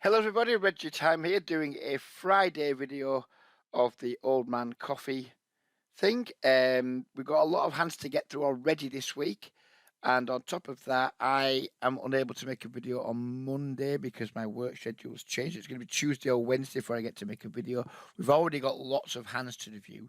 Hello everybody, Reggie Time here doing a Friday video of the Old Man Coffee thing. We've got a lot of hands to get through already this week, and on top of that I am unable to make a video on Monday because my work schedule's changed. It's going to be Tuesday or Wednesday before I get to make a video. We've already got lots of hands to review,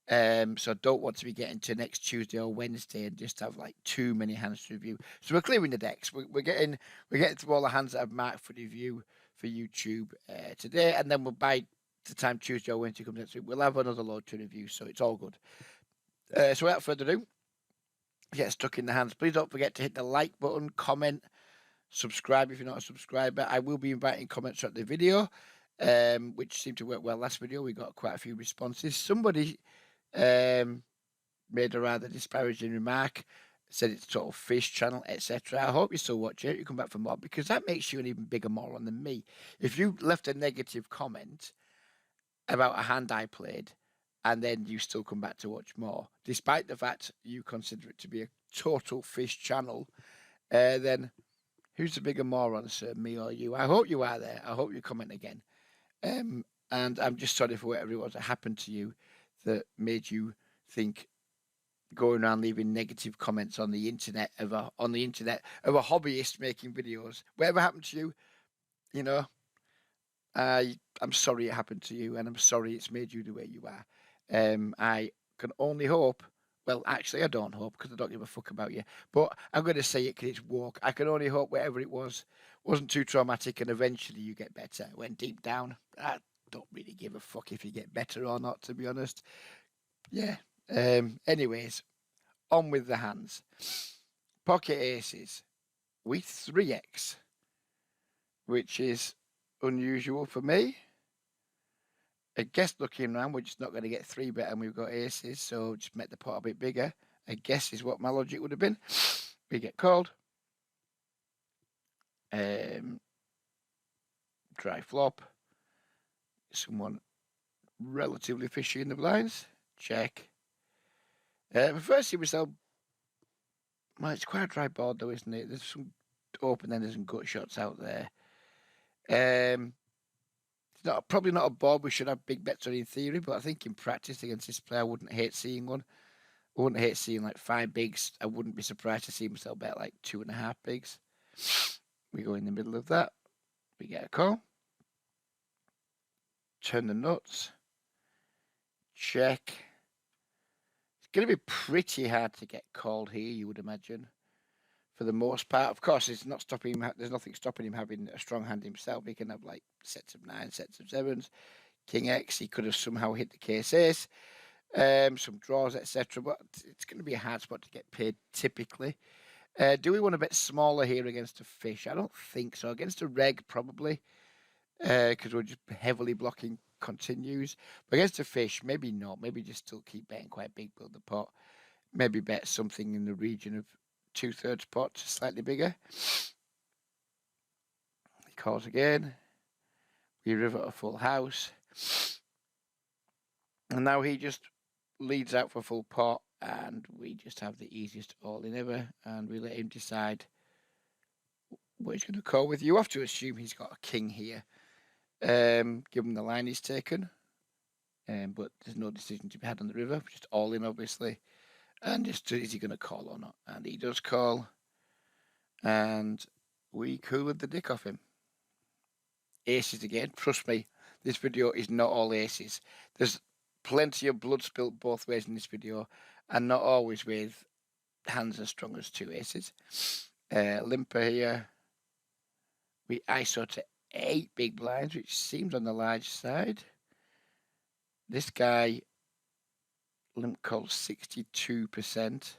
so I don't want to be getting to next Tuesday or Wednesday and just have like too many hands to review. So we're clearing the decks. We're getting through all the hands that I've marked for review for YouTube today, and then by the time Tuesday or Wednesday comes next week, we'll have another load to review. So it's all good. So without further ado, get stuck in the hands. Please don't forget to hit the like button, comment, subscribe if you're not a subscriber. I will be inviting comments throughout the video, which seemed to work well last video. We got quite a few responses. Somebody made a rather disparaging remark, said it's a total fish channel, etc. I hope you still watch it. You come back for more because that makes you an even bigger moron than me. If you left a negative comment about a hand I played and then you still come back to watch more, despite the fact you consider it to be a total fish channel, then who's the bigger moron, sir, me or you? I hope you are there. I hope you comment again. And I'm just sorry for whatever it was that happened to you that made you think going around leaving negative comments on the internet of a hobbyist making videos. Whatever happened to you, you know, I'm sorry it happened to you, and I'm sorry it's made you the way you are. I can only hope. Well, actually, I don't hope because I don't give a fuck about you. But I'm going to say it because it's woke. I can only hope whatever it wasn't too traumatic, and eventually you get better. When deep down, I don't really give a fuck if you get better or not, to be honest. Yeah. Anyways, on with the hands. Pocket aces with 3x, which is unusual for me. I guess looking around, we're just not going to get 3-bet and we've got aces, so just make the pot a bit bigger, I guess is what my logic would have been. We get called. Dry flop. Someone relatively fishy in the blinds. Check. Firstly, we sell. Well, it's quite a dry board though, isn't it? There's some open enders and gut shots out there. It's probably not a board we should have big bets on in theory, but I think in practice against this player, I wouldn't hate seeing one. I wouldn't hate seeing like 5 bigs. I wouldn't be surprised to see myself bet like 2.5 bigs. We go in the middle of that. We get a call. Turn the nuts. Check. It's going to be pretty hard to get called here, you would imagine. For the most part, of course, it's not stopping him. There's nothing stopping him having a strong hand himself. He can have like sets of 9, sets of 7s, King X. He could have somehow hit the case ace, some draws, etc. But it's going to be a hard spot to get paid typically. Do we want a bit smaller here against a fish? I don't think so. Against a reg, probably, because we're just heavily blocking continues. But against a fish, maybe not. Maybe just still keep betting quite big, build the pot. Maybe bet something in the region of 2/3 pot, slightly bigger. He calls again. We river a full house. And now he just leads out for full pot, and we just have the easiest all-in ever, and we let him decide what he's going to call with. You have to assume he's got a king here, given the line he's taken. But there's no decision to be had on the river, just all-in, obviously. And just, is he going to call or not? And he does call. And we cooled the dick off him. Aces again. Trust me, this video is not all aces. There's plenty of blood spilt both ways in this video, and not always with hands as strong as 2 aces. Limper here. We ISO to 8 big blinds, which seems on the large side. This guy limp calls 62%.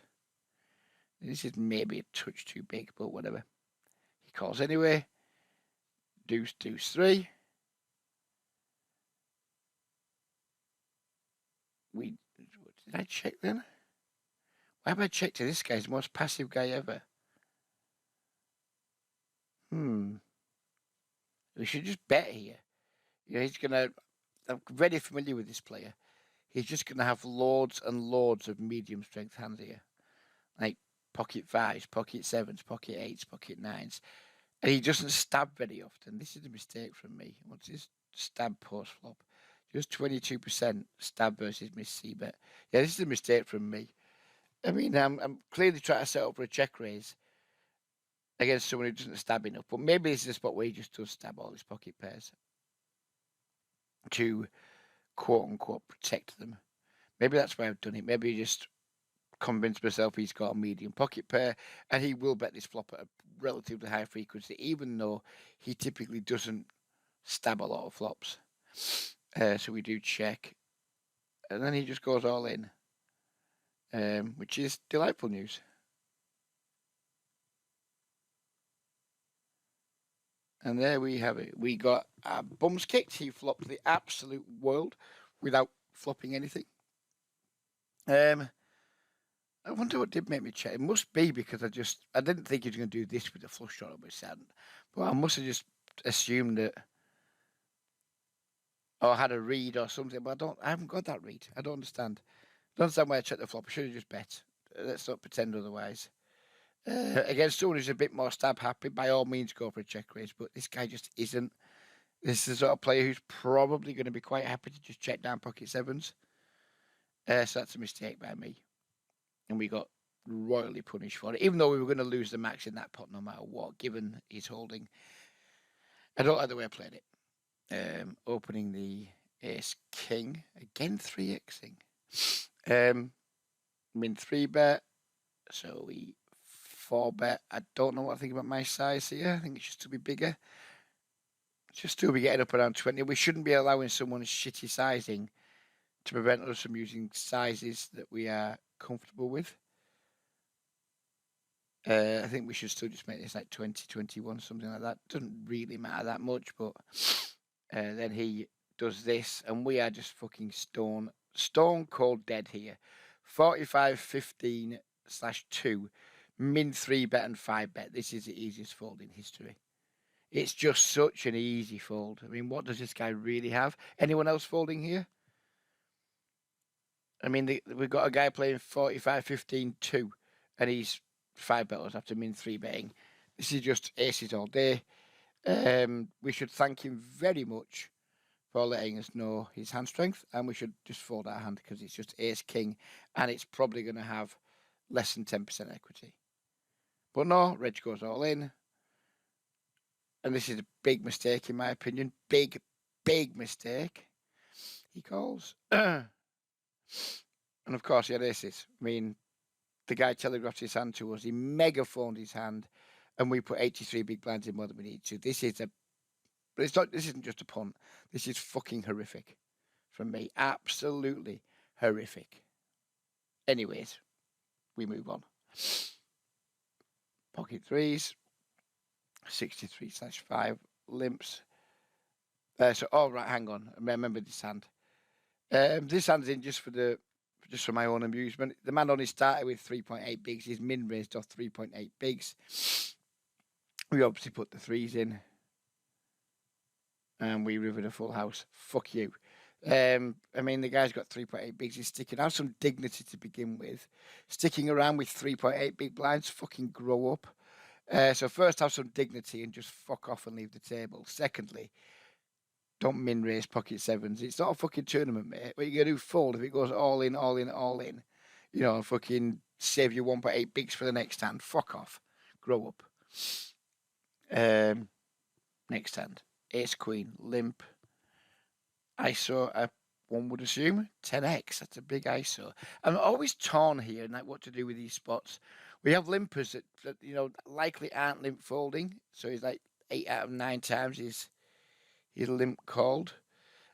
This is maybe a touch too big, but whatever. He calls anyway. Deuce, deuce, 3. Did I check then? Why have I checked to this guy? He's the most passive guy ever. We should just bet here. You know, I'm very familiar with this player. He's just going to have loads and loads of medium strength hands here. Like pocket 5s, pocket 7s, pocket 8s, pocket 9s. And he doesn't stab very often. This is a mistake from me. What's his stab post flop? Just 22% stab versus miss c-bet. Yeah, this is a mistake from me. I mean, I'm clearly trying to set up for a check raise against someone who doesn't stab enough. But maybe this is a spot where he just does stab all his pocket pairs to quote unquote protect them. Maybe that's why I've done it. Maybe he just convinced myself he's got a medium pocket pair and he will bet this flop at a relatively high frequency, even though he typically doesn't stab a lot of flops. So we do check. And then he just goes all in, which is delightful news. And there we have it. We got our bums kicked. He flopped the absolute world without flopping anything. I wonder what did make me check. It must be because I didn't think he was going to do this with the flush draw, but he hadn't. But I must have just assumed that, or had a read or something. But I haven't got that read. I don't understand. I don't understand why I checked the flop. I should have just bet. Let's not pretend otherwise. Against someone who's a bit more stab happy, by all means go for a check raise. But this guy just isn't. This is the sort of player who's probably going to be quite happy to just check down pocket sevens. So that's a mistake by me. And we got royally punished for it, even though we were going to lose the max in that pot no matter what, given his holding. I don't like the way I played it. Opening the ace king, again 3xing. Min 3-bet, so we 4-bet. I don't know what I think about my size here. I think it should still be bigger. It should still be getting up around 20. We shouldn't be allowing someone's shitty sizing to prevent us from using sizes that we are comfortable with. I think we should still just make this like 20, 21, something like that. Doesn't really matter that much, but then he does this, and we are just fucking stone cold dead here. 45-15/2, min 3-bet and 5-bet. This is the easiest fold in history. It's just such an easy fold. I mean, what does this guy really have? Anyone else folding here? I mean, we've got a guy playing 45-15-2, and he's 5-bet us after min 3-betting. This is just aces all day. We should thank him very much for letting us know his hand strength, and we should just fold our hand because it's just ace king, and it's probably going to have less than 10% equity. But no, Reg goes all in, and this is a big mistake in my opinion. Big mistake. He calls. And of course he had aces. I mean, the guy telegraphed his hand to us. He mega phoned his hand, and we put 83 big blinds in more than we need to. This isn't just a punt. This is fucking horrific from me. Absolutely horrific. Anyways, we move on. Pocket threes, 63/5 limps. Hang on. I remember this hand. This hand's in just for my own amusement. The man only started with 3.8 bigs. His min raised off 3.8 bigs. We obviously put the threes in. And we rivered a full house. Fuck you. I mean, the guy's got 3.8 bigs. He's sticking. Have some dignity to begin with. Sticking around with 3.8 big blinds. Fucking grow up. So first, have some dignity and just fuck off and leave the table. Secondly, don't min raise pocket sevens. It's not a fucking tournament, mate. What you gonna do? Fold if it goes all in. You know, and fucking save your 1.8 bigs for the next hand. Fuck off. Grow up. Next hand. Ace queen limp. ISO, one would assume 10x. That's a big ISO. I'm always torn here and like what to do with these spots. We have limpers that likely aren't limp folding. So he's like 8 out of 9 times he's limp called.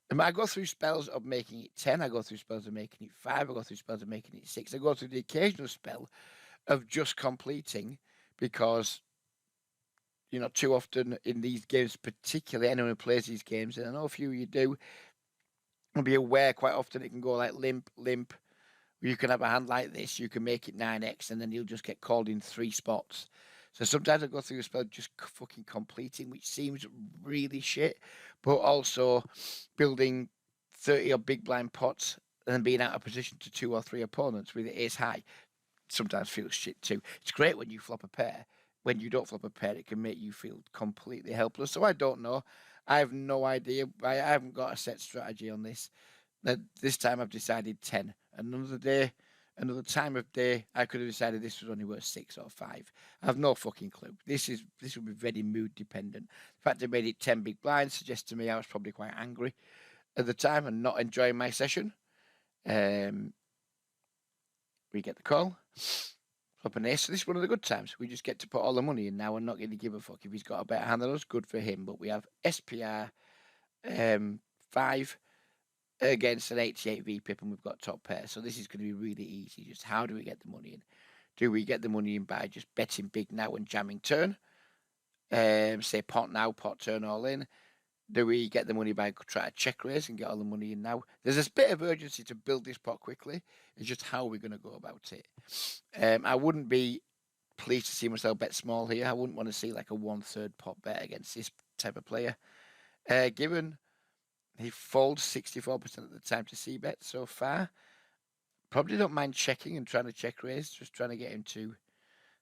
And I go through spells of making it 10. I go through spells of making it 5. I go through spells of making it 6. I go through the occasional spell of just completing because too often in these games, particularly anyone who plays these games, and I know a few of you do, will be aware quite often it can go like limp. You can have a hand like this, you can make it 9x, and then you'll just get called in 3 spots. So sometimes I go through a spell just fucking completing, which seems really shit, but also building 30 or big blind pots and then being out of position to 2 or 3 opponents with ace high sometimes feels shit too. It's great when you flop a pair. when you don't flop a pair, it can make you feel completely helpless. So I don't know. I have no idea. I haven't got a set strategy on this. This time I've decided 10. Another time of day, I could have decided this was only worth 6 or 5. I have no fucking clue. This will be very mood dependent. The fact I made it 10 big blinds suggests to me I was probably quite angry at the time and not enjoying my session. We get the call. Flop an ace. So this is one of the good times. We just get to put all the money in now and not going to give a fuck if he's got a better hand than us. Good for him. But we have SPR 5 against an 88 VPIP and we've got top pair. So this is going to be really easy. Just how do we get the money in? Do we get the money in by just betting big now and jamming turn? Say pot now, pot turn all in. Do we get the money by trying to check raise and get all the money in now? There's this bit of urgency to build this pot quickly. It's just how we're going to go about it. I wouldn't be pleased to see myself bet small here. I wouldn't want to see like a 1/3 pot bet against this type of player. Given he folds 64% of the time to c bet so far, probably don't mind checking and trying to check raise, just trying to get him to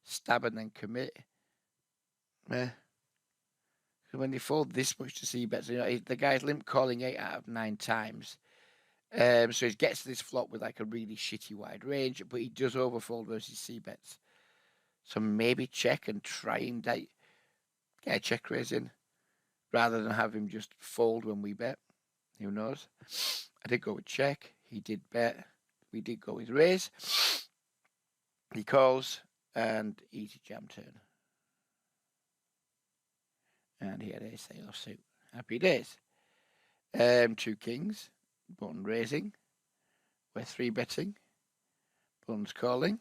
stab and then commit. When they fold this much to c bets, the guy's limp calling 8 out of 9 times. So he gets to this flop with like a really shitty wide range, but he does overfold versus c bets. So maybe check and try and get a check raise in rather than have him just fold when we bet. Who knows? I did go with check. He did bet. We did go with raise. He calls and easy jam turn. And he had a ace offsuit. Happy days. 2 kings. Button raising. We're 3 betting. Button's calling.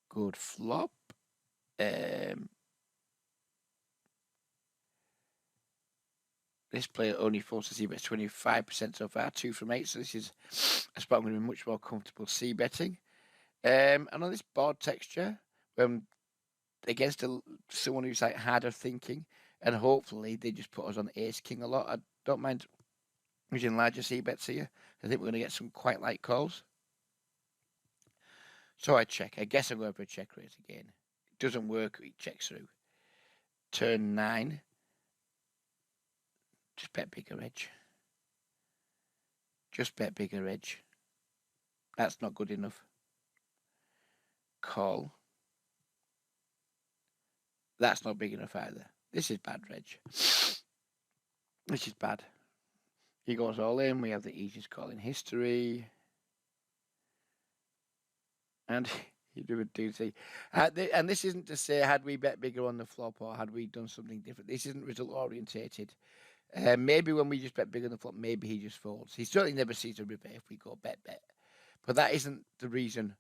Good flop. This player only folds to c-bet 25% so far, 2 from 8. So this is a spot I'm going to be much more comfortable c-betting. And on this board texture, against someone who's like harder thinking, and hopefully they just put us on ace king a lot. I don't mind using larger c-bets here. I think we're going to get some quite light calls. So I check. I guess I'm going for a check raise again. It doesn't work. It checks through. Turn 9. Just bet bigger edge. Just bet bigger edge. That's not good enough. Call. That's not big enough either. This is bad, Reg. This is bad. He goes all in. We have the easiest call in history. And you do a doozy. And this isn't to say had we bet bigger on the flop or had we done something different. This isn't result orientated. Maybe when we just bet bigger on the flop, maybe he just folds. He certainly never sees a river if we go bet. But that isn't the reason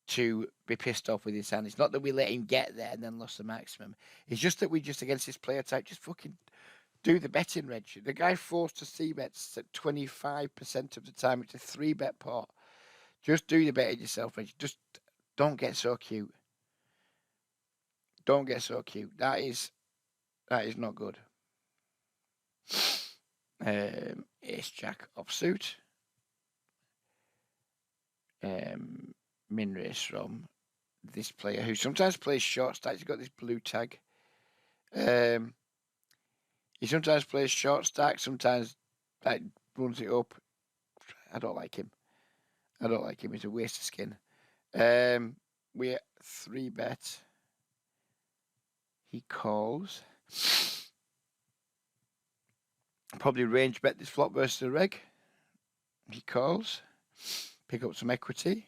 to be pissed off with his hand. It's not that we let him get there and then lost the maximum. It's just that we just, against this player type, just fucking do the betting, Reg. The guy forced to c-bets at 25% of the time. It's a 3-bet pot. Just do the betting yourself, Reg. Just don't get so cute. Don't get so cute. That is not good. Ace Jack offsuit. Min race from this player who sometimes plays short stack. He's got this blue tag. He sometimes plays short stack, sometimes like runs it up. I don't like him. He's a waste of skin. We're 3-bet. He calls. Probably range bet this flop versus the reg. He calls. Pick up some equity.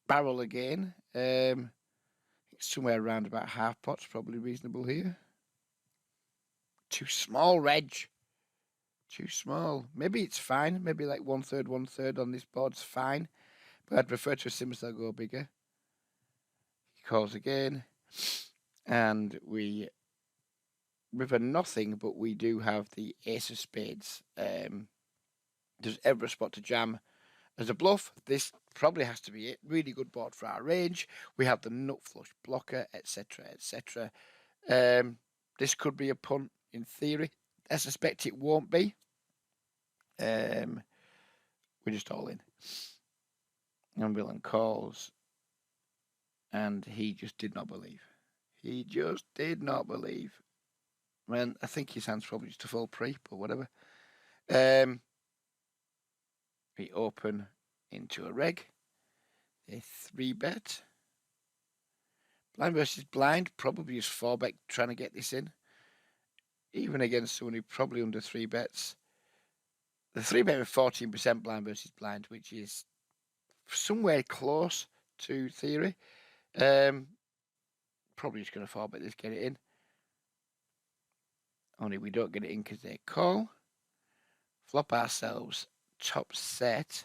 Barrel again. Somewhere around about half pot's probably reasonable here. Too small, Reg. Too small. Maybe it's fine. Maybe like 1/3 on this board's fine. But I'd prefer to assume they'll go bigger. He calls again. And we river nothing, but we do have the ace of spades. There's ever a spot to jam. As a bluff, this probably has to be it. Really good board for our range. We have the nut flush blocker, etc., etc. This could be a punt in theory. I suspect it won't be. We're just all in. And Willen calls. and he just did not believe. He just did not believe. Man, I think his hand's probably just a full pre, but whatever. We open into a reg, a 3-bet. Blind versus blind, probably just 4-bet trying to get this in. Even against someone who probably under 3-bets. The 3-bet with 14% blind versus blind, which is somewhere close to theory. Probably just going to 4-bet this, get it in. Only we don't get it in because they call. Flop ourselves top set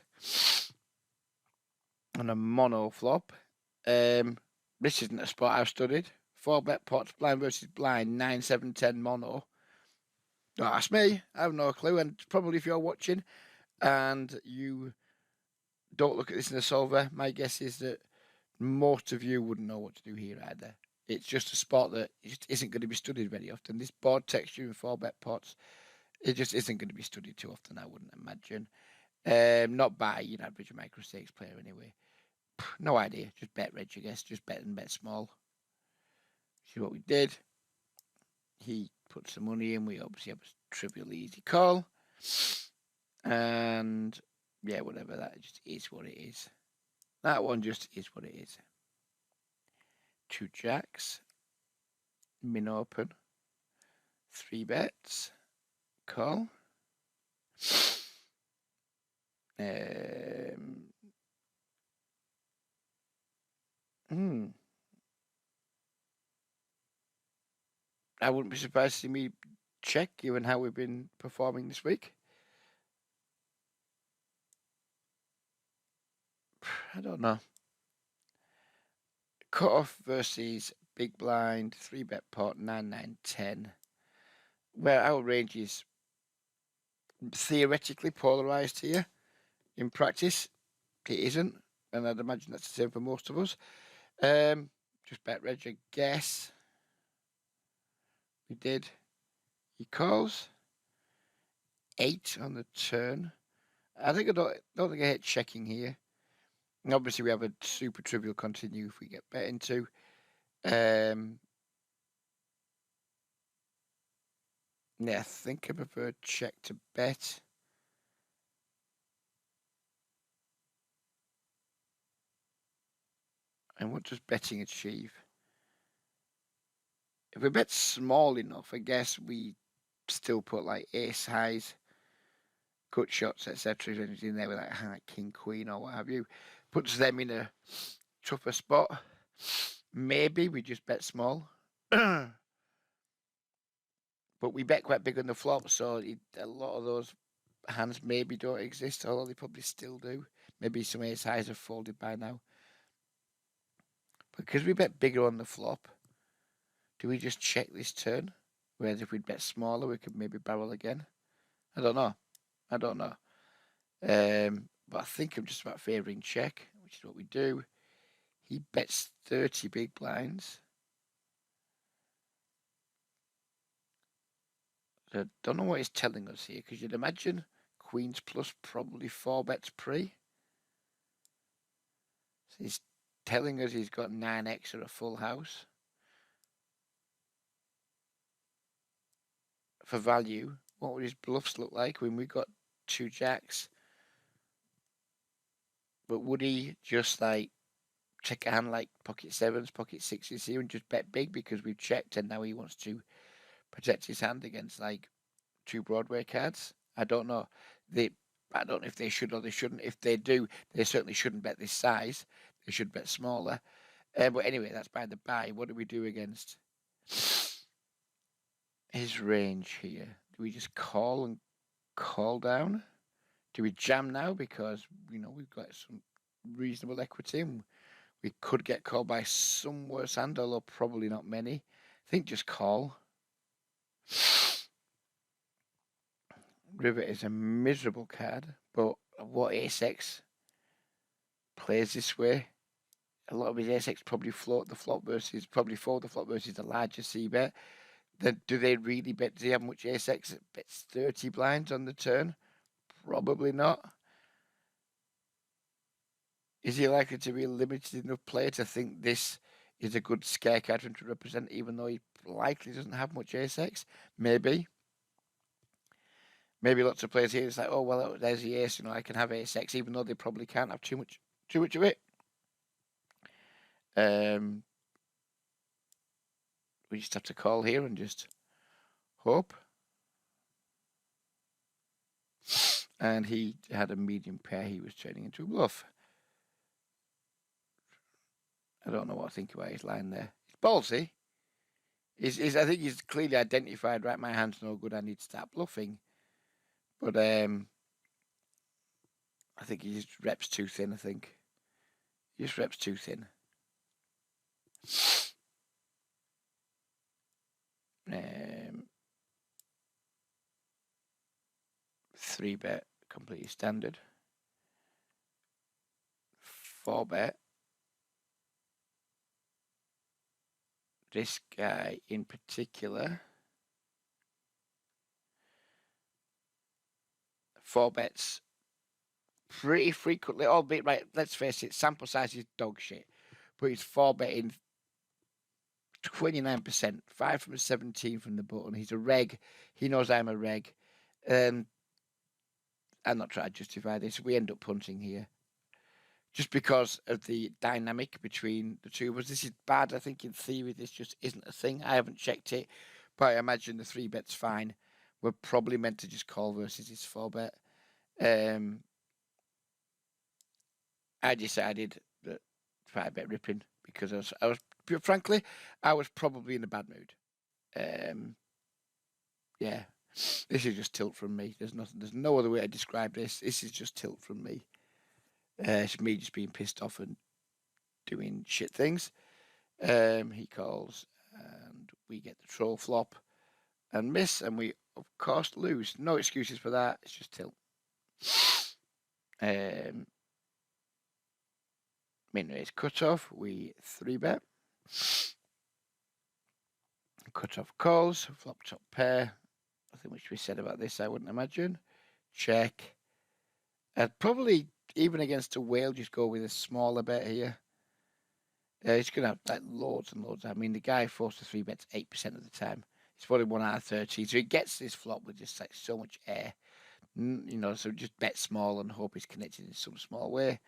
on a mono flop. This isn't a spot I've studied. 4-bet pots, blind versus blind, 9, 7, 10 mono. Don't ask me. I have no clue. And probably if you're watching and you don't look at this in a solver, my guess is that most of you wouldn't know what to do here either. It's just a spot that just isn't going to be studied very often. This board texture in 4-bet pots, it just isn't going to be studied too often, I wouldn't imagine. Not by your average micro stakes player anyway. No idea. Just bet reg, I guess. Just bet and bet small. See what we did. He put some money in. We obviously have a trivial easy call. And yeah, whatever. That just is what it is. That one just is what it is. 2 jacks. Min open. 3 bets. Call. I wouldn't be surprised to see me check, given how we've been performing this week. I don't know. Cut-off versus big blind, 3-bet pot, 9, 9, 10. Where our range is theoretically polarised here. In practice, it isn't. And I'd imagine that's the same for most of us. Just bet reg, I guess. We did. He calls. 8 on the turn. I think I don't think I hit checking here. And obviously, we have a super trivial continue if we get bet into. Yeah, I think I prefer check to bet. And what does betting achieve? If we bet small enough, I guess we still put like ace highs, gut shots, etc. in there with like king, queen, or what have you. Puts them in a tougher spot. Maybe we just bet small. But we bet quite big on the flop, so a lot of those hands maybe don't exist, although they probably still do. Maybe some ace highs have folded by now. Because we bet bigger on the flop, do we just check this turn? Whereas if we'd bet smaller, we could maybe barrel again. I don't know. But I think I'm just about favouring check, which is what we do. He bets 30 big blinds. I don't know what he's telling us here, because you'd imagine queens plus probably 4 bets pre. So he's telling us he's got 9x or a full house. For value, what would his bluffs look like when we got 2 jacks? But would he just like check a hand like pocket 7s, pocket 6s here and just bet big because we've checked and now he wants to protect his hand against like 2 Broadway cards? I don't know. I don't know if they should or they shouldn't. If they do, they certainly shouldn't bet this size. They should bet smaller. But anyway, that's by the by. What do we do against his range here? Do we just call and call down? Do we jam now because we've got some reasonable equity and we could get called by some worse hand, although probably not many. I think just call. River is a miserable card, but what ace-x plays this way? A lot of his ace-x probably float the flop versus, probably fold the flop versus the larger c-bet. Then do they really bet? Do they have much ace-x that bets 30 blinds on the turn? Probably not. Is he likely to be a limited enough player to think this is a good scare card for him to represent, even though he likely doesn't have much ace-x? Maybe. Maybe lots of players here, it's like, oh, well, there's the ace, I can have ace-x, even though they probably can't have too much of it. We just have to call here and just hope. And he had a medium pair he was turning into a bluff. I don't know what to think about his line there. It's ballsy. I think he's clearly identified, right, my hand's no good, I need to start bluffing. But I think he just reps too thin, He just reps too thin. 3-bet, completely standard. 4-bet. This guy in particular. 4-bets pretty frequently, albeit, right, let's face it, sample size is dog shit. But he's 4-betting 29%, 5 from a 17 from the button. He's a reg. He knows I'm a reg. I'm not trying to justify this. We end up punting here. Just because of the dynamic between the two of us. This is bad. I think in theory this just isn't a thing. I haven't checked it, but I imagine the 3-bet's fine. We're probably meant to just call versus his 4-bet. I decided that 5-bet ripping because I was frankly, I was probably in a bad mood. Yeah, this is just tilt from me. There's no other way to describe this. This is just tilt from me. It's me just being pissed off and doing shit things. He calls, and we get the troll flop and miss, and we of course lose. No excuses for that. It's just tilt. Min raise cutoff. We 3-bet. Cutoff calls. Flop top pair. Nothing much to be said about this, I wouldn't imagine. Check. I'd probably, even against a whale, just go with a smaller bet here. He's going to have like loads and loads. I mean, the guy forced to 3-bets 8% of the time. He's probably 1 out of 30. So he gets this flop with just like so much air. So just bet small and hope he's connected in some small way.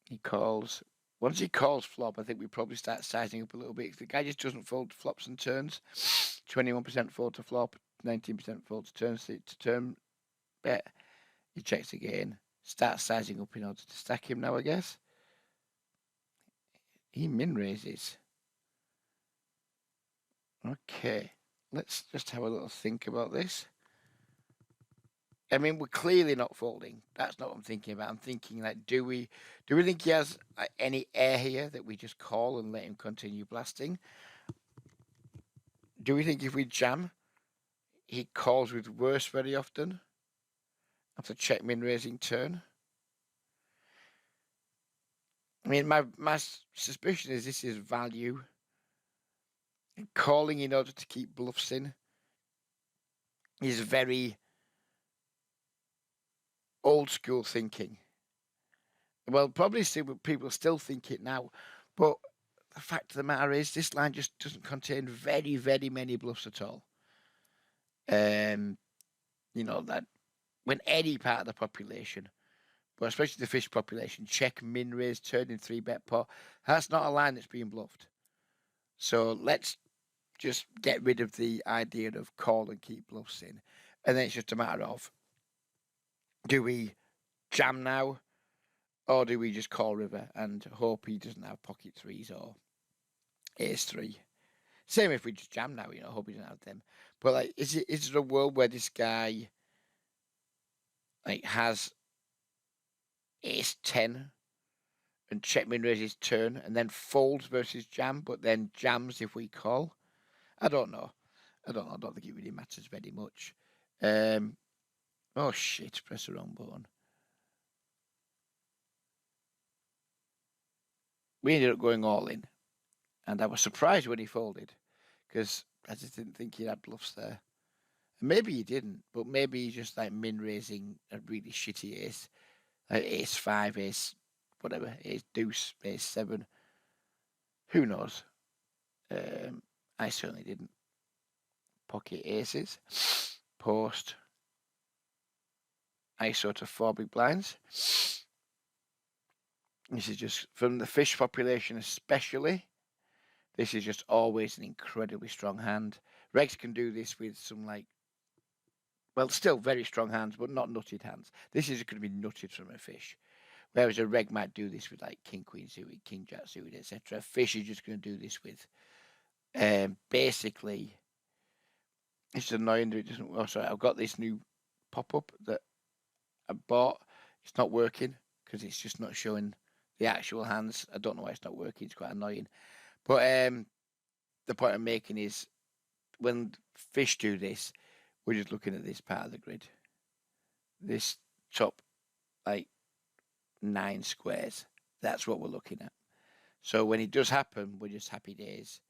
He calls. Once he calls flop, I think we probably start sizing up a little bit. The guy just doesn't fold to flops and turns. 21% fold to flop, 19% fold to turn bet. He checks again. Starts sizing up in order to stack him now, I guess. He min raises. Okay, let's just have a little think about this. I mean, we're clearly not folding. That's not what I'm thinking about. I'm thinking, like, do we think he has any air here that we just call and let him continue blasting? Do we think if we jam, he calls with worse very often after check min raising turn? I mean, my suspicion is this is value. Calling in order to keep bluffs in is very old school thinking. Well, probably people still think it now, but the fact of the matter is this line just doesn't contain very, very many bluffs at all. That when any part of the population, but especially the fish population, check min raise turn in 3-bet pot, that's not a line that's being bluffed. So let's just get rid of the idea of call and keep bluffs in, and then it's just a matter of, do we jam now, or do we just call river and hope he doesn't have pocket 3s or ace 3? Same if we just jam now, hope he doesn't have them. But like, is there a world where this guy like has ace 10 and check min raise his turn and then folds versus jam, but then jams if we call? I don't know. I don't think it really matters very much. Oh shit! Press the wrong button. We ended up going all in, and I was surprised when he folded because I just didn't think he had bluffs there. And maybe he didn't, but maybe he's just like min raising a really shitty ace, Ace 5, ace whatever, ace deuce, ace 7. Who knows? I certainly didn't. Pocket aces. Post. ISO to 4 big blinds. This is just, from the fish population especially, this is just always an incredibly strong hand. Regs can do this with some, like, well, still very strong hands, but not nutted hands. This is going to be nutted from a fish. Whereas a reg might do this with, like, king, queen suited, king, jack suited, etc. Fish is just going to do this with, basically, it's annoying that it doesn't, oh, sorry, I've got this new pop-up that I bought. It's not working because it's just not showing the actual hands. I don't know why it's not working. It's quite annoying. But the point I'm making is, when fish do this, we're just looking at this part of the grid. This top, like, 9 squares. That's what we're looking at. So when it does happen, we're just happy days.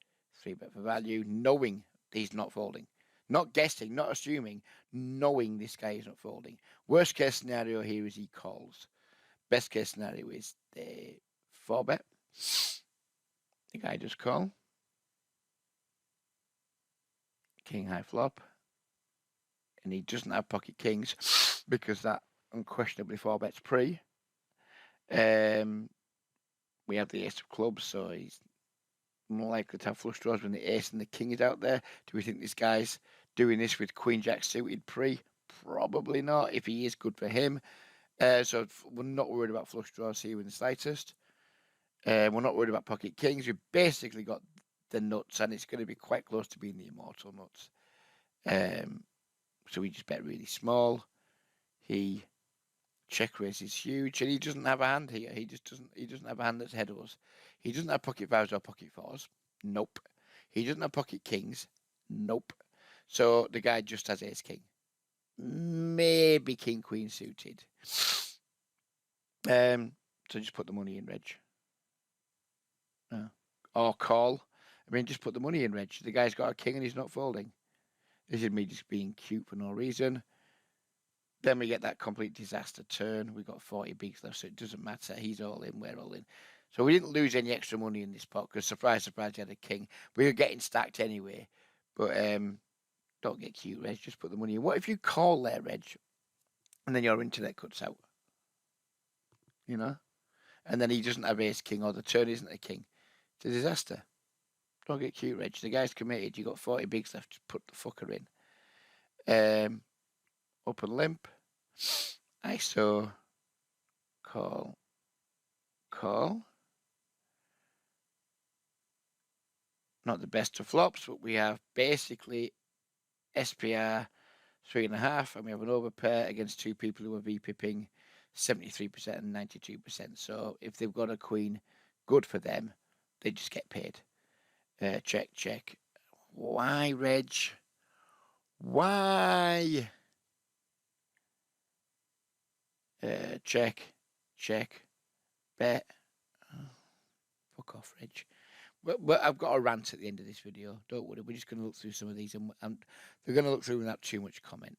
3-bet for value, knowing he's not folding. Not guessing, not assuming, knowing this guy is not folding. Worst case scenario here is he calls. Best case scenario is the 4-bet. The guy just call. King high flop. And he doesn't have pocket kings because that unquestionably 4-bets pre. We have the ace of clubs, so he's more likely to have flush draws when the ace and the king is out there. Do we think this guy's doing this with queen jack suited pre? Probably not. If he is, good for him. So we're not worried about flush draws here in the slightest. We're not worried about pocket kings. We've basically got the nuts, and it's going to be quite close to being the immortal nuts. So we just bet really small. He check raises huge, and he doesn't have a hand here. He doesn't have a hand that's ahead of us. He doesn't have pocket 5s or pocket 4s. Nope. He doesn't have pocket kings. Nope. So the guy just has ace king. Maybe king queen suited. So just put the money in, Reg. Or call. I mean, just put the money in, Reg. The guy's got a king and he's not folding. This is me just being cute for no reason. Then we get that complete disaster turn. We've got 40 bigs left, so it doesn't matter. He's all in, we're all in. So we didn't lose any extra money in this pot because, surprise, surprise, he had a king. We were getting stacked anyway. But don't get cute, Reg. Just put the money in. What if you call there, Reg, and then your internet cuts out? You know? And then he doesn't have ace king, or the turn isn't a king. It's a disaster. Don't get cute, Reg. The guy's committed. You got 40 bigs left. Just put the fucker in. Open limp. ISO. Call. Not the best of flops, but we have basically SPR 3.5, and we have an overpair against two people who are VPPing 73% and 92%. So if they've got a queen, good for them. They just get paid. Check. Why, Reg? Why? Check. Bet. Oh, fuck off, Reg. But I've got a rant at the end of this video. Don't worry. We're just going to look through some of these, and they're going to look through without too much comment.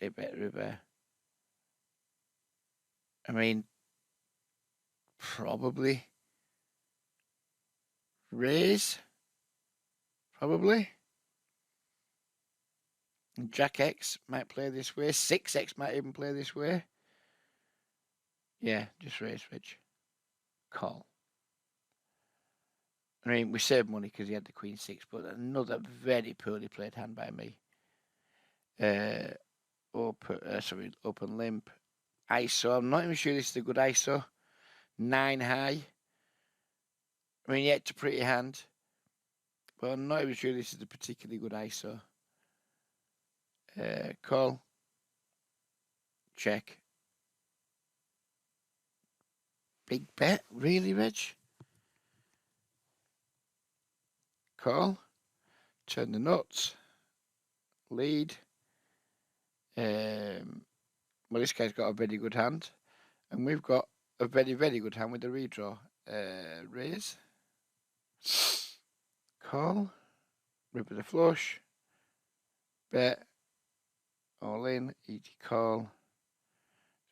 River. I mean, probably. Raise. Probably. Jack X might play this way. 6X might even play this way. Yeah, just raise, Reg. Call. I mean, we saved money because he had the queen 6, but another very poorly played hand by me. Open limp. ISO. I'm not even sure this is a good ISO. 9 high. I mean, yeah, it's a pretty hand, but I'm not even sure this is a particularly good ISO. Call. Check. Big bet, really, Reg? Call. Turn the nuts. Lead. Well, this guy's got a very good hand, and we've got a very, very good hand with the redraw. Raise. Call. River the flush. Bet. All in. Easy call.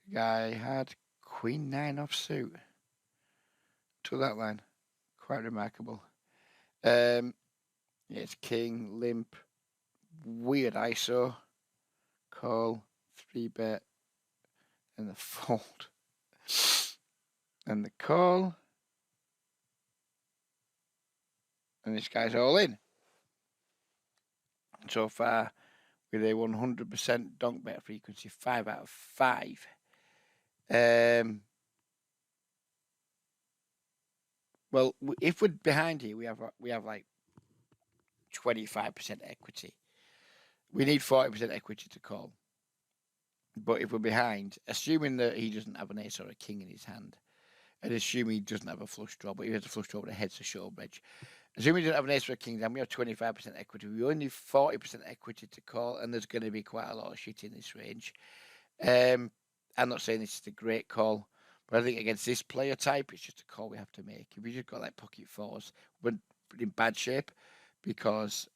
The guy had Queen 9 off suit. To that line. Quite remarkable. Yeah, it's King, limp, weird ISO, call, 3-bet, and the fold. And the call. And this guy's all in. So far, with a 100% donk bet frequency, 5 out of 5. Well, if we're behind here, we have like 25% equity. We need 40% equity to call. But if we're behind, assuming that he doesn't have an ace or a king in his hand, and assuming he doesn't have a flush draw, but he has a flush draw with a head's a short bridge, assuming he doesn't have an ace or a king, then we have 25% equity. We only need 40% equity to call, and there's going to be quite a lot of shit in this range. I'm not saying this is a great call, but I think against this player type, it's just a call we have to make. If we just got like pocket fours, we're in bad shape because,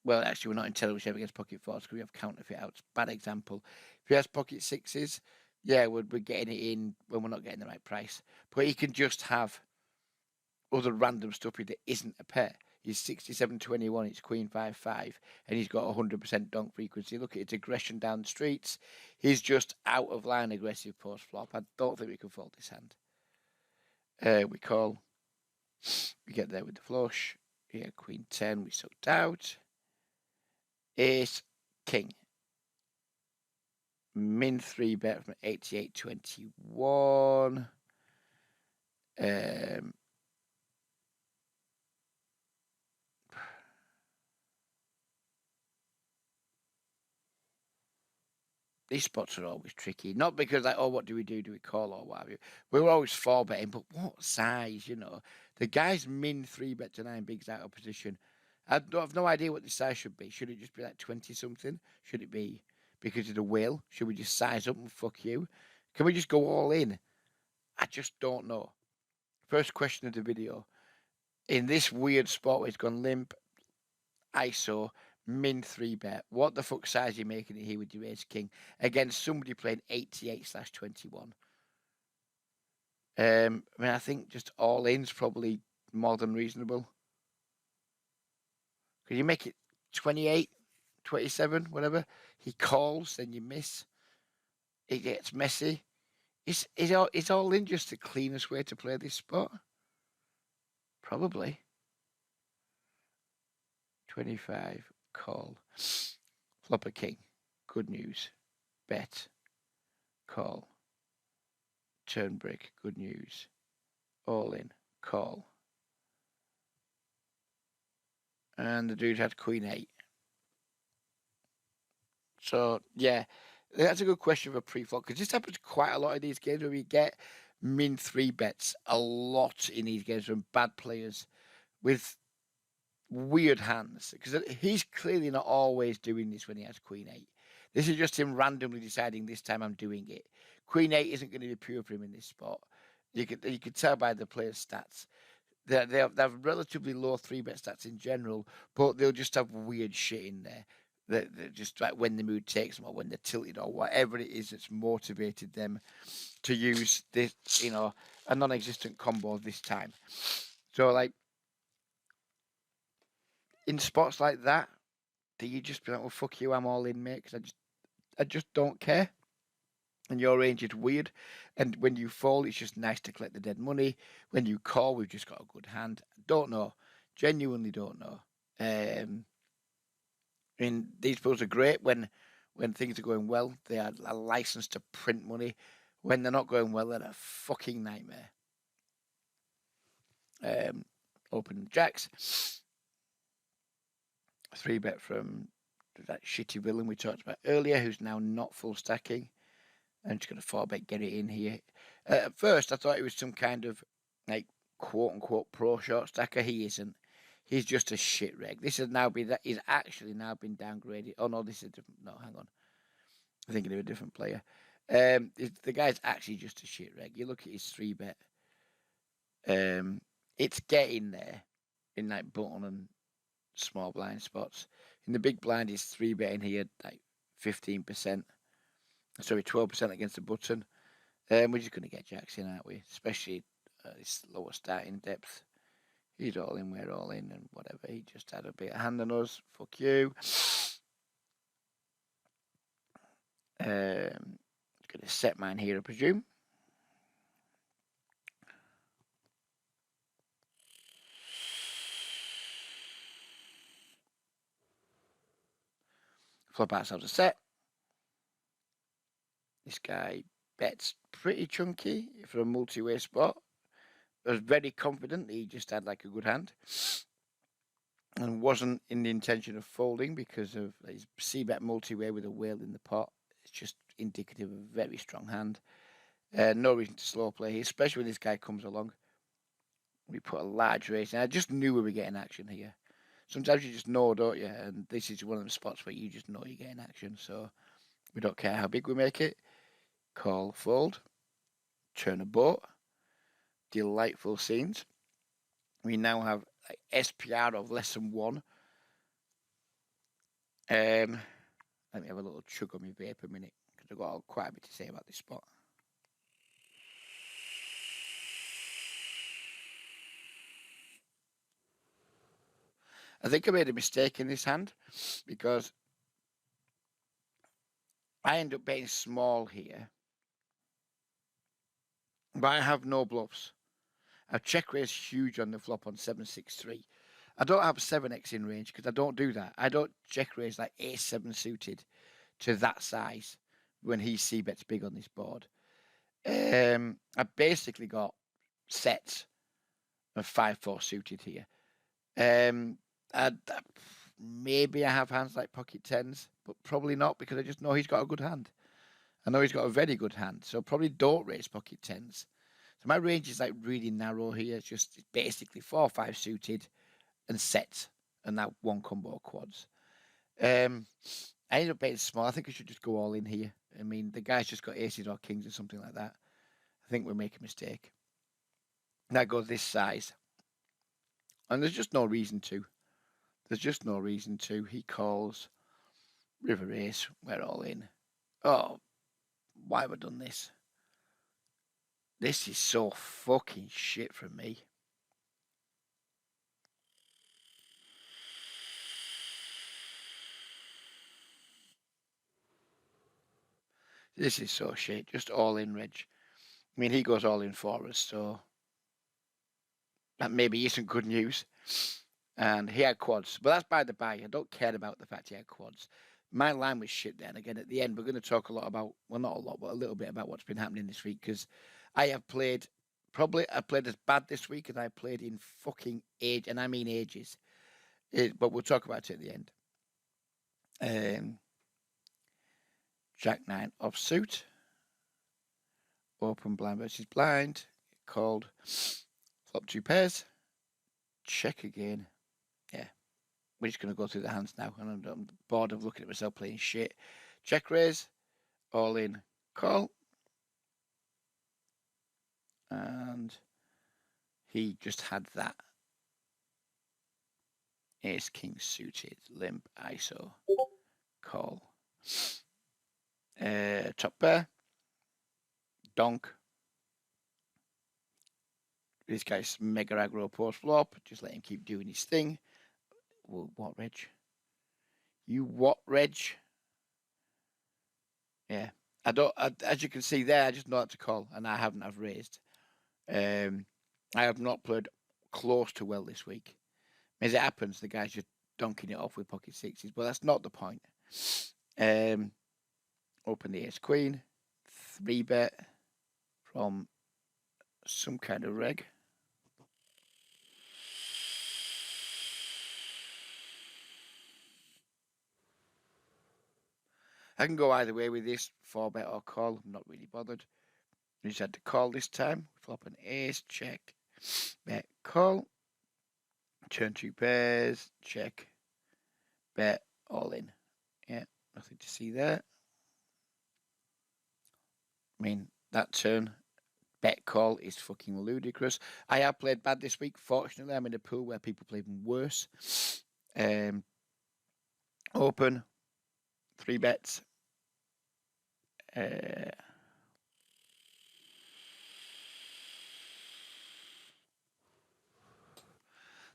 well, actually, we're not in terrible shape against pocket fours because we have counterfeit outs. Bad example. If he has pocket sixes, yeah, we're getting it in when we're not getting the right price. But he can just have other random stuff that isn't a pair. He's 67-21, it's Queen 5-5, and he's got 100% donk frequency. Look at his aggression down the streets. He's just out of line aggressive post flop. I don't think we can fold this hand. We call. We get there with the flush. Yeah, Queen 10, we sucked out. Ace, King. Min 3-bet from 88-21. These spots are always tricky. Not because like, oh, what do we do? Do we call or what have you? We were always 4-betting, but what size, you know? The guy's min 3-bet to 9 bigs out of position. I have no idea what the size should be. Should it just be like 20-something? Should it be because of the will? Should we just size up and fuck you? Can we just go all in? I just don't know. First question of the video. In this weird spot where it's gone limp, ISO, min 3-bet. What the fuck size are you making it here with your ace king against somebody playing 88/21? I mean, I think just all in's probably more than reasonable. Could you make it 28, 27, whatever? He calls, then you miss. It gets messy. Is all in just the cleanest way to play this spot? Probably. 25, call. Flop a king. Good news. Bet. Call. Turn break. Good news. All in. Call. And the dude had Queen 8. So, yeah, that's a good question for pre-flop because this happens quite a lot in these games where we get min 3-bets a lot in these games from bad players with weird hands because he's clearly not always doing this when he has Queen 8. This is just him randomly deciding this time I'm doing it. Queen 8 isn't going to be pure for him in this spot. You could tell by the player's stats. They have relatively low 3-bet stats in general, but they'll just have weird shit in there. That just like when the mood takes them or when they're tilted or whatever it is that's motivated them to use this, you know, a non-existent combo this time. So like in spots like that, do you just be like, well, fuck you, I'm all in, mate, because I just don't care. And your range is weird. And when you fall, it's just nice to collect the dead money. When you call, we've just got a good hand. Don't know. Genuinely don't know. I mean, these pools are great when things are going well. They are a license to print money. When they're not going well, they're a fucking nightmare. Open jacks. 3-bet from that shitty villain we talked about earlier, who's now not full stacking. I'm just going to 4-bet, get it in here. At first, I thought it was some kind of, like, quote-unquote pro short stacker. He isn't. He's just a shit reg. This has now been, he's actually now been downgraded. Oh, no, this is a different, no, hang on. I'm thinking of a different player. The guy's actually just a shit reg. You look at his 3-bet. It's getting there in, like, button and small blind spots. In the big blind, he's 3-betting here, like, 15%. Sorry, 12% against the button. We're just going to get jacks in, aren't we? Especially this lower starting depth. He's all in, we're all in, and whatever. He just had a bit of hand on us. Fuck you. Going to set mine here, I presume. Flop ourselves a set. This guy bets pretty chunky for a multi-way spot. I was very confident he just had like a good hand and wasn't in the intention of folding because of his c-bet multi-way with a whale in the pot. It's just indicative of a very strong hand. No reason to slow play here, especially when this guy comes along. We put a large raise in. I just knew we were getting action here. Sometimes you just know, don't you? And this is one of them spots where you just know you're getting action. So we don't care how big we make it. Call, fold, turn a boat. Delightful scenes. We now have like SPR of less than 1. Let me have a little chug on my vape a minute because I've got quite a bit to say about this spot. I think I made a mistake in this hand because I end up betting small here, but I have no bluffs. I've check raised huge on the flop on 7-6-3. I don't have 7x in range because I don't do that. I don't check raise like ace-7 suited to that size when he c-bets big on this board. I basically got sets of 5-4 suited here. Maybe I have hands like pocket tens, but probably not because I just know he's got a good hand. I know he's got a very good hand, so probably don't raise pocket tens. So my range is like really narrow here. It's basically 4 or 5 suited and sets, and that one combo quads. I ended up betting small. I think I should just go all in here. I mean, the guy's just got aces or kings or something like that. I think we'll make a mistake. That goes this size. And there's just no reason to. There's just no reason to. He calls river ace. We're all in. Oh, why have I done this? This is so fucking shit from me. This is so shit. Just all in, Reg. I mean, he goes all in for us, so that maybe isn't good news. And he had quads, but that's by the by. I don't care about the fact he had quads. My line was shit then. Again, at the end, we're going to talk a lot about, well, not a lot, but a little bit about what's been happening this week because I played as bad this week as I played in fucking age, and I mean ages. But we'll talk about it at the end. Jack 9 offsuit. Open blind versus blind. Called. Flop 2 pairs. Check again. Yeah. We're just going to go through the hands now. And I'm bored of looking at myself playing shit. Check raise. All in. Call. And he just had that. Ace king suited. Limp ISO. Call. Top pair. Donk. This guy's mega aggro post flop. Just let him keep doing his thing. Well, what, Reg? You what, Reg? Yeah. As you can see there, I just know how to call, and I've raised. I have not played close to well this week. As it happens, the guy's just donking it off with pocket sixes, but that's not the point. Open the ace queen, 3-bet from some kind of reg. I can go either way with this, 4-bet or call. I'm not really bothered. I just had to call this time. Flop an ace, check, bet, call. Turn 2 pairs, check, bet, all in. Yeah, nothing to see there. I mean, that turn, bet call is fucking ludicrous. I have played bad this week. Fortunately, I'm in a pool where people play even worse. Open, 3 bets.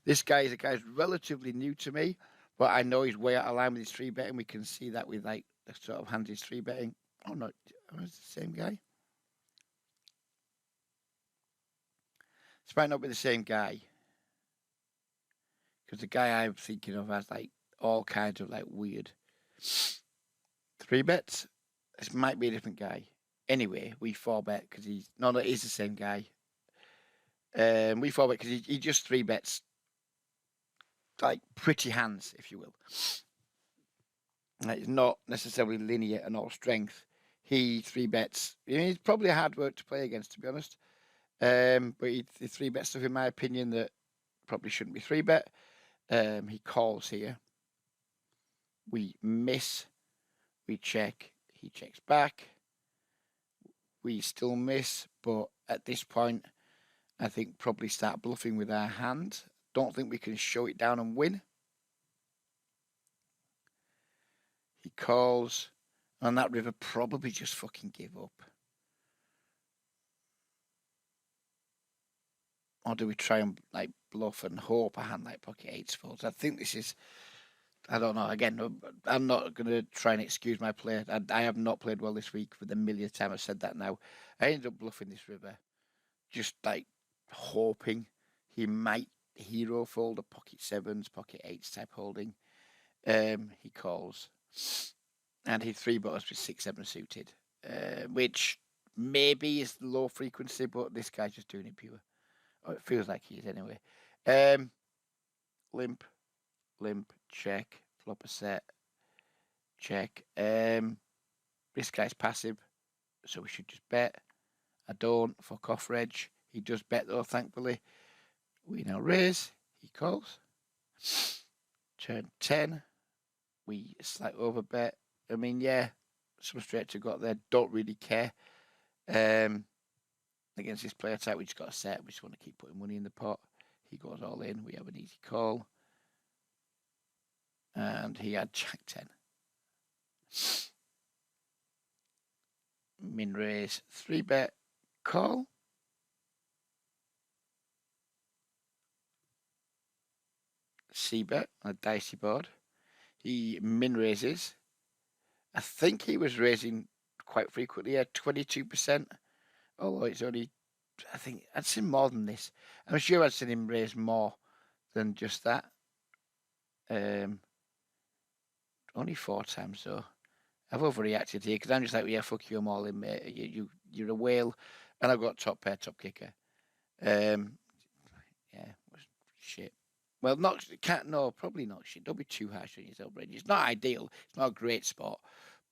This guy is a guy who's relatively new to me, but I know he's way out of line with his three betting. We can see that with like the sort of hands he's three betting. Oh no, it's the same guy. This might not be the same guy because the guy I'm thinking of has like all kinds of like weird three bets. This might be a different guy. Anyway, we four bet because he's no, no, he's the same guy. We four bet because he just three bets like pretty hands, if you will. It's not necessarily linear and all strength. He three bets. He's probably a hard work to play against, to be honest. But he three bet stuff, in my opinion, that probably shouldn't be three bet. He calls here. We miss. We check. He checks back. We still miss, but at this point, I think probably start bluffing with our hand. Don't think we can show it down and win. He calls, and that river probably just fucking give up. Or do we try and like bluff and hope a hand like pocket eights folds? I think this is, I don't know. Again, I'm not going to try and excuse my play. I have not played well this week for the millionth time. I've said that now. I ended up bluffing this river, just like hoping he might hero fold a pocket sevens, pocket eights type holding. He calls, and he three bet us with 6-7 suited, which maybe is low frequency, but this guy's just doing it pure. Oh, it feels like he is anyway. Limp, check, flop a set, check. This guy's passive, so we should just bet. I don't. Fuck off, Reg. He does bet though, thankfully. We now raise. He calls. Turn 10. We slight over bet. I mean, yeah, some straight to got there. Don't really care. Against this player type, we just got a set. We just want to keep putting money in the pot. He goes all in. We have an easy call. And he had jack 10. Min raise, 3 bet, call. C bet on a dicey board. He min raises. I think he was raising quite frequently at 22%. Although it's only, I think I'd seen more than this. I'm sure I'd seen him raise more than just that. Only 4 times though. I've overreacted here because I'm just like, yeah, fuck you, I'm all in, mate. You're a whale, and I've got top pair, top kicker. Yeah, shit. Well, probably not shit. Don't be too harsh on yourself, Reggie. It's not ideal. It's not a great spot,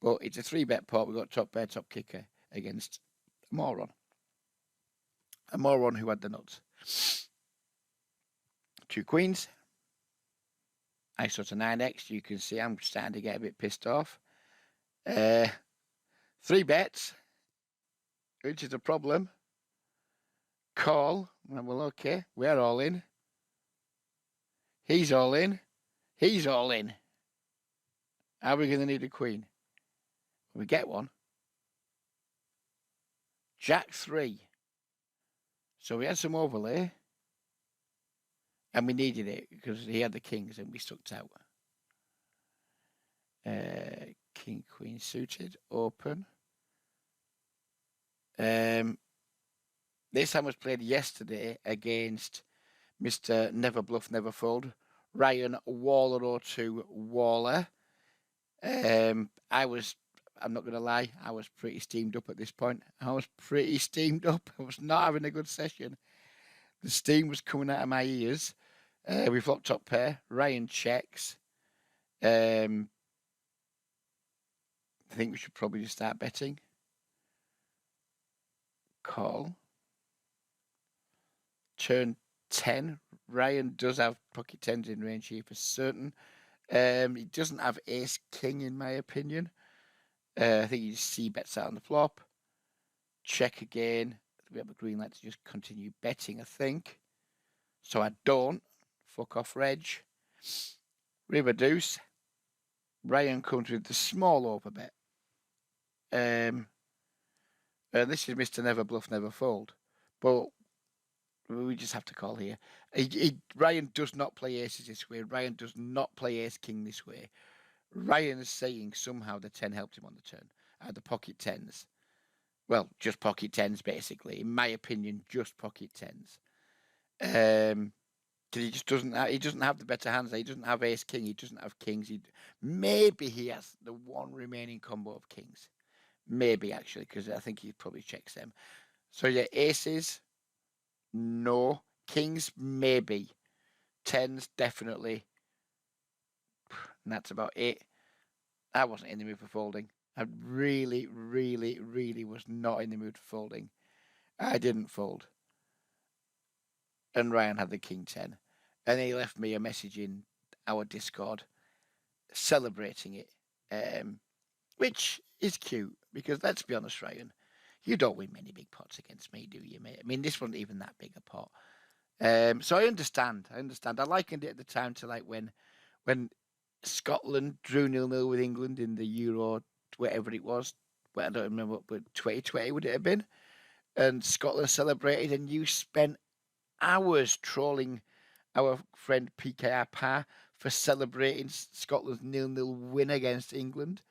but it's a 3 bet pot. We've got top pair, top kicker against a moron. A moron who had the nuts. 2 queens. I sort of 9x. You can see I'm starting to get a bit pissed off. 3 bets, which is a problem. Call. Well, okay. We're all in. He's all in. He's all in. Are we going to need a queen? We get one. Jack 3. So we had some overlay. And we needed it because he had the kings and we stuck out. King, queen suited. Open. This hand was played yesterday against Mr. Never Bluff, Never Fold. Ryan Waller 02 Waller. I'm not going to lie, I was pretty steamed up at this point. I was not having a good session. The steam was coming out of my ears. We flopped top pair. Ryan checks. I think we should probably just start betting. Call. Turn 10. Ryan does have pocket 10s in range here for certain. He doesn't have ace king in my opinion. I think he just C bets out on the flop. Check again. We have a green light to just continue betting, I think. So I don't. Fuck off, Reg. River deuce. Ryan comes with the small overbet. This is Mr. Never Bluff, Never Fold. But We just have to call here. Ryan does not play aces this way. Ryan does not play ace king this way. Ryan is saying somehow the 10 helped him on the turn. The pocket tens. Well, just pocket tens, basically. In my opinion, just pocket tens. Because he just doesn't have the better hands. He doesn't have ace king. He doesn't have kings. Maybe he has the one remaining combo of kings. Maybe, actually, because I think he probably checks them. So, yeah, aces, no. Kings, maybe. Tens, definitely. And that's about it. I wasn't in the mood for folding. I really, really, really was not in the mood for folding. I didn't fold. And Ryan had the king 10. And he left me a message in our Discord celebrating it, which is cute because let's be honest, Ryan, you don't win many big pots against me, do you, mate? I mean, this wasn't even that big a pot. So I understand. I likened it at the time to like when Scotland drew 0-0 with England in the Euro, whatever it was. Well, I don't remember, but 2020 would it have been? And Scotland celebrated, and you spent hours trolling our friend PKR Pa for celebrating Scotland's 0-0 win against England.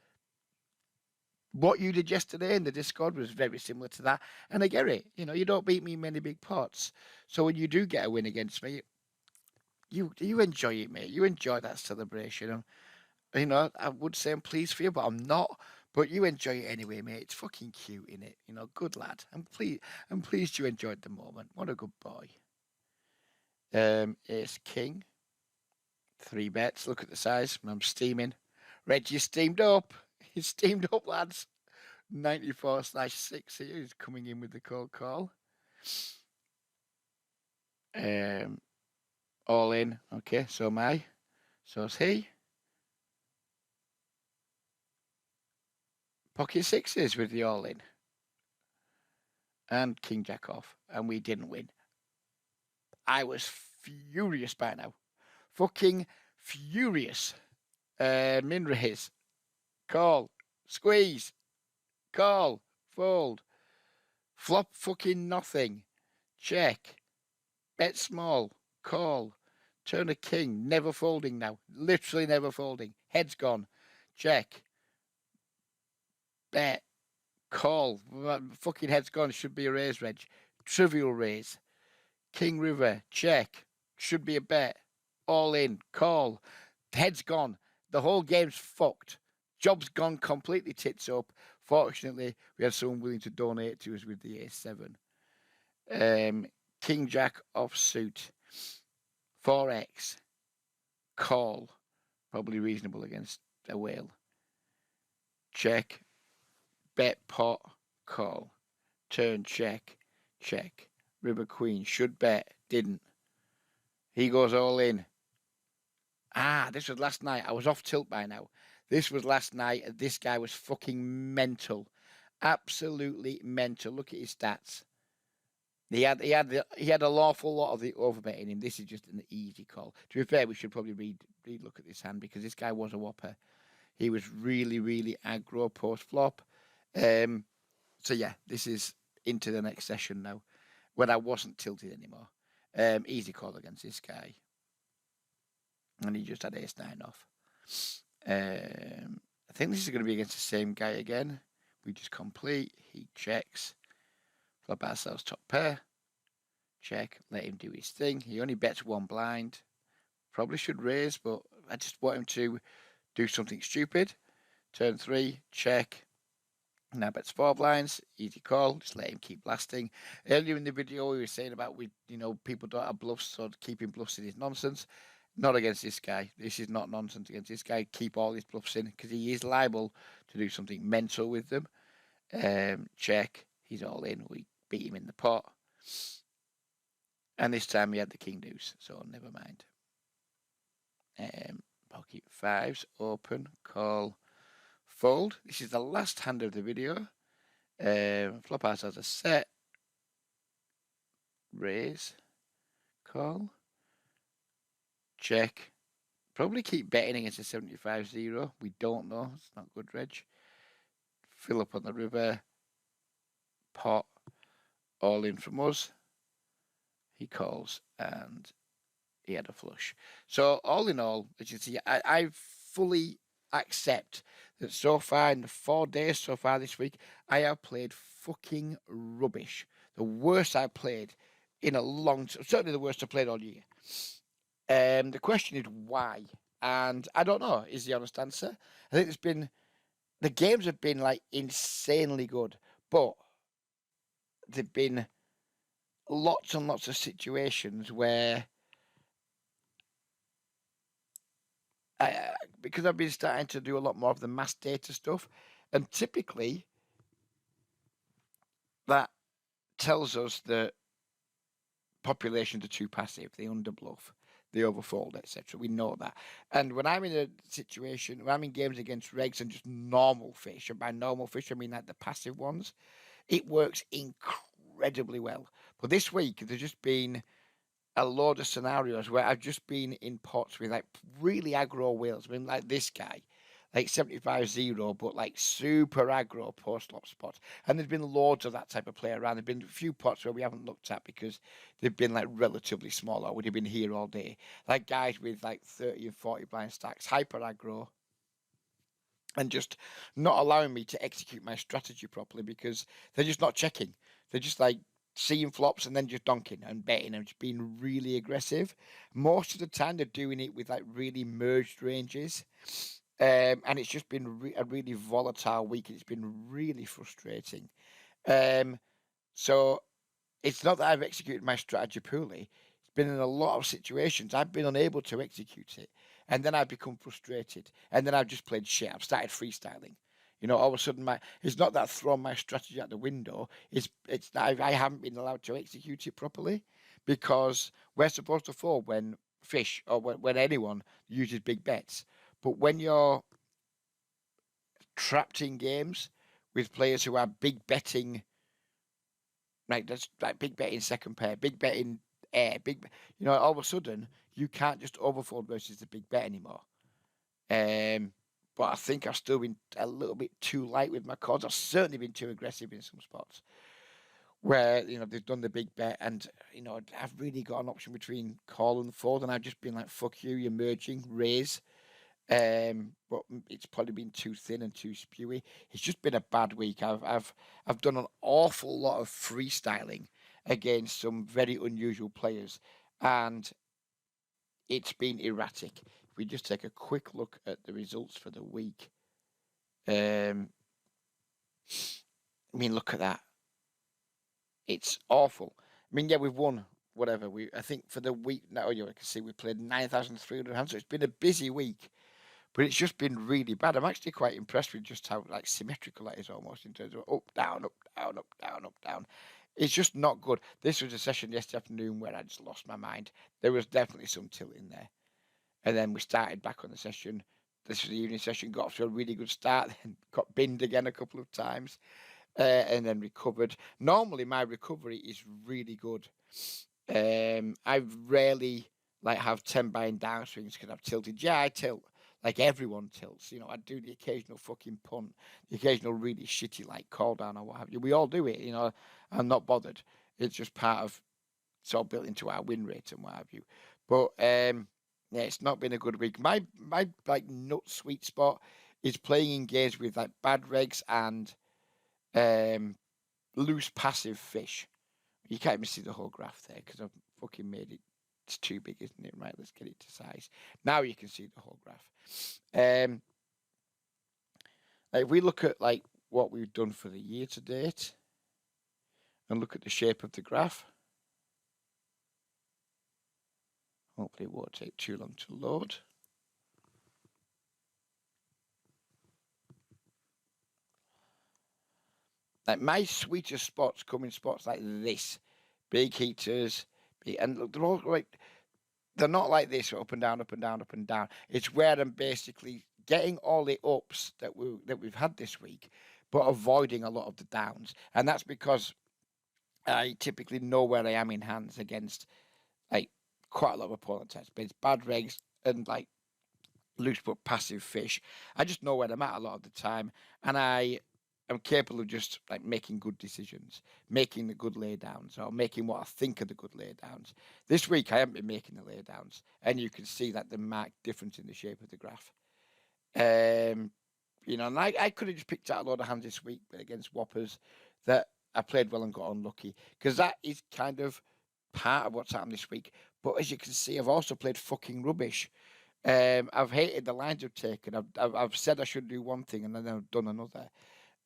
What you did yesterday in the Discord was very similar to that, and I get it. You don't beat me in many big pots, so when you do get a win against me, you enjoy it, mate. You enjoy that celebration. I would say I'm pleased for you, but I'm not. But you enjoy it anyway, mate. It's fucking cute, innit? Good lad. I'm pleased you enjoyed the moment. What a good boy. Ace king. 3 bets. Look at the size. I'm steaming. Reggie's steamed up. He's steamed up, lads. 94/6 here. He's coming in with the cold call. All in. Okay, so am I. So's he. Pocket sixes with the all in. And king jack off. And we didn't win. I was furious by now. Fucking furious. Min raise. Call. Squeeze. Call. Fold. Flop fucking nothing. Check. Bet small. Call. Turn a king. Never folding now. Literally never folding. Head's gone. Check. Bet. Call. Fucking head's gone. Should be a raise, Reg. Trivial raise. King river. Check. Should be a bet. All in. Call. Head's gone. The whole game's fucked. Job's gone completely tits up. Fortunately, we had someone willing to donate to us with the A7. King Jack offsuit. 4x. Call. Probably reasonable against a whale. Check. Bet pot. Call. Turn check. Check. River queen. Should bet. Didn't. He goes all in. This was last night. I was off tilt by now. This was last night. This guy was fucking mental. Absolutely mental. Look at his stats. He had an awful lot of the overbetting him. This is just an easy call. To be fair, we should probably read look at this hand because this guy was a whopper. He was really, really aggro post flop. So yeah, this is into the next session now, when I wasn't tilted anymore. Easy call against this guy, and he just had ace 9 off. I think this is going to be against the same guy again. We just complete. He checks. Flop ourselves top pair. Check. Let him do his thing. He only bets 1 blind. Probably should raise, but I just want him to do something stupid. Turn 3. Check. Now bets 4 blinds. Easy call. Just let him keep blasting. Earlier in the video, we were saying about people don't have bluffs, so keeping bluffs in is nonsense. Not against this guy. This is not nonsense against this guy. Keep all his bluffs in because he is liable to do something mental with them. Check. He's all in. We beat him in the pot. And this time he had the king deuce, so never mind. Pocket 5s. Open. Call. Fold. This is the last hand of the video. Flop house has a set. Raise. Call. Check. Probably keep betting against a 75-0. We don't know. It's not good, Reg. Fill up on the river. Pot. All in from us. he calls, and he had a flush. So all in all, as you see, I fully accept that so far in the 4 days so far this week, I have played fucking rubbish. The worst I've played in a long time, certainly the worst I've played all year. The question is why, and I don't know. Is the honest answer? I think the games have been like insanely good, but there've been lots and lots of situations where because I've been starting to do a lot more of the mass data stuff, and typically that tells us that populations are too passive, they underbluff, they overfold, etc. We know that. And when I'm in a situation, when I'm in games against regs and just normal fish, and by normal fish I mean like the passive ones, it works incredibly well. But this week there's just been a load of scenarios where I've just been in pots with like really aggro whales. I mean, like this guy, like 75-0, but like super aggro post-flop spots. And there's been loads of that type of play around. There've been a few pots where we haven't looked at because they've been like relatively small or would have been here all day. Like guys with like 30 and 40 blind stacks, hyper aggro, and just not allowing me to execute my strategy properly because they're just not checking. They're just like seeing flops and then just donking and betting and just being really aggressive. Most of the time, they're doing it with like really merged ranges. And it's just been a really volatile week. It's been really frustrating. So it's not that I've executed my strategy poorly. It's been in a lot of situations I've been unable to execute it, and then I've become frustrated, and then I've just played shit. I've started freestyling. You know, all of a sudden, it's not that I've thrown my strategy out the window. It's that I haven't been allowed to execute it properly because we're supposed to fall when fish or when anyone uses big bets. But when you're trapped in games with players who are big betting, like that's like big bet in second pair, big bet in air, all of a sudden you can't just overfold versus the big bet anymore. But I think I've still been a little bit too light with my cards. I've certainly been too aggressive in some spots where they've done the big bet, and I've really got an option between call and fold, and I've just been like, "Fuck you, you're merging, raise." But it's probably been too thin and too spewy. It's just been a bad week. I've done an awful lot of freestyling against some very unusual players, and it's been erratic. If we just take a quick look at the results for the week, I mean, look at that. It's awful. I mean, yeah, we've won whatever. I think for the week now, you can see we played 9,300 hands. So it's been a busy week. But it's just been really bad. I'm actually quite impressed with just how like symmetrical that is almost in terms of up, down, up, down, up, down, up, down. It's just not good. This was a session yesterday afternoon where I just lost my mind. There was definitely some tilt in there. And then we started back on the session. This was the evening session, got off to a really good start, then got binned again a couple of times, and then recovered. Normally my recovery is really good. I rarely like have 10 buying downswings because I've tilted. Yeah, I tilt. Like everyone tilts, I do the occasional fucking punt, the occasional really shitty like call down or what have you. We all do it, I'm not bothered. It's just part of, it's all built into our win rate and what have you. But yeah, it's not been a good week. My like nut sweet spot is playing in games with like bad regs and loose passive fish. You can't even see the whole graph there because I've fucking made it. It's too big, isn't it? Right, let's get it to size. Now you can see the whole graph. If we look at like what we've done for the year to date and look at the shape of the graph, hopefully it won't take too long to load. Like my sweetest spots come in spots like this, big heaters, and look, they're all like, they're not like this, up and down, up and down, up and down. It's where I'm basically getting all the ups that we've had this week, but avoiding a lot of the downs, and that's because I typically know where I am in hands against like quite a lot of opponent types, but it's bad regs and like loose but passive fish. I just know where I'm at a lot of the time, and I I'm capable of just like making good decisions, making the good laydowns, or making what I think are the good laydowns. This week I haven't been making the laydowns, and you can see that the marked difference in the shape of the graph. And I could have just picked out a load of hands this week against Whoppers that I played well and got unlucky, because that is kind of part of what's happened this week. But as you can see, I've also played fucking rubbish. I've hated the lines I've taken. I've said I should do one thing and then I've done another,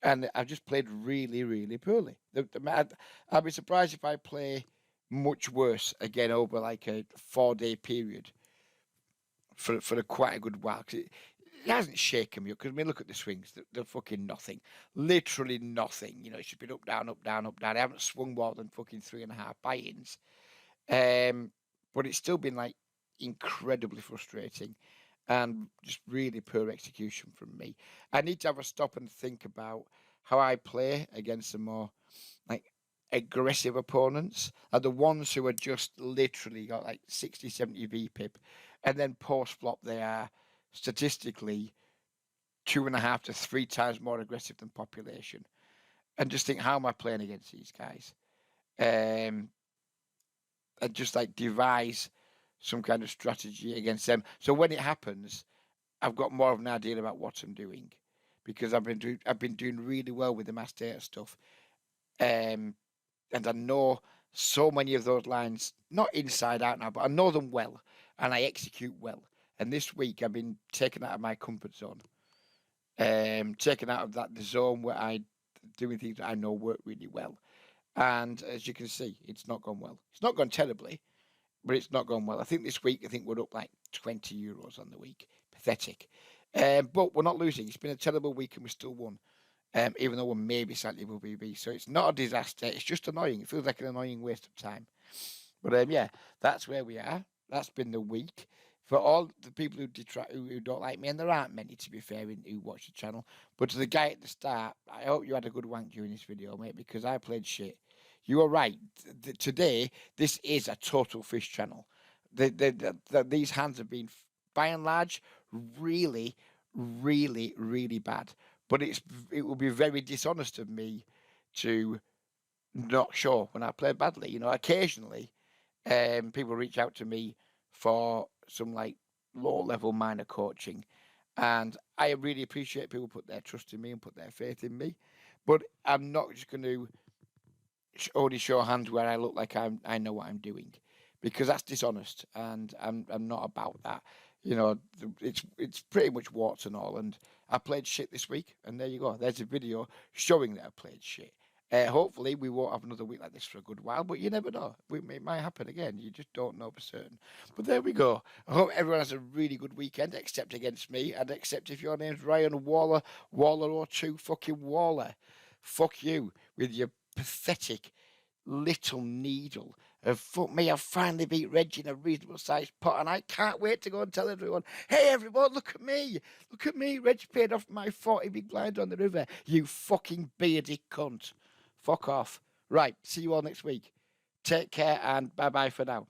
and I've just played really, really poorly. I'd be surprised if I play much worse again over like a 4-day period for quite a good while. 'Cause it hasn't shaken me up. Because I mean, look at the swings; they're fucking nothing, literally nothing. It's just been up, down, up, down, up, down. I haven't swung more than fucking 3.5 buy-ins, but it's still been like incredibly frustrating and just really poor execution from me. I need to have a stop and think about how I play against some more like aggressive opponents, are the ones who are just literally got like 60, 70 VPIP, and then post flop they are statistically 2.5 to 3 times more aggressive than population. And just think, how am I playing against these guys? And just like devise some kind of strategy against them. So when it happens, I've got more of an idea about what I'm doing, because I've been doing really well with the mass data stuff. And I know so many of those lines, not inside out now, but I know them well and I execute well. And this week I've been taken out of my comfort zone, taken out of the zone where I doing things that I know work really well. And as you can see, it's not gone well. It's not gone terribly, but it's not gone well. I think this week, we're up like €20 on the week. Pathetic. But we're not losing. It's been a terrible week and we still won. Even though we're maybe slightly above BB. So it's not a disaster. It's just annoying. It feels like an annoying waste of time. But yeah, that's where we are. That's been the week. For all the people who don't like me, and there aren't many to be fair who watch the channel, but to the guy at the start, I hope you had a good wank during this video, mate, because I played shit. You are right. Today, this is a total fish channel. These hands have been, by and large, really, really, really bad. But it will be very dishonest of me to not show when I play badly. Occasionally, people reach out to me for some like low-level minor coaching, and I really appreciate people put their trust in me and put their faith in me. But I'm not just going to only show hands where I look like I know what I'm doing, because that's dishonest, and I'm not about that. It's pretty much warts and all, and I played shit this week, and there you go. There's a video showing that I played shit. Hopefully we won't have another week like this for a good while, but you never know. It might happen again. You just don't know for certain. But there we go. I hope everyone has a really good weekend, except against me, and except if your name's Ryan Waller, Waller02 fucking Waller. Fuck you with your pathetic little needle. Fuck me, I've finally beat Reggie in a reasonable sized pot, and I can't wait to go and tell everyone, hey everyone, look at me. Look at me. Reggie paid off my 40 big blind on the river. You fucking beardy cunt. Fuck off. Right, see you all next week. Take care and bye-bye for now.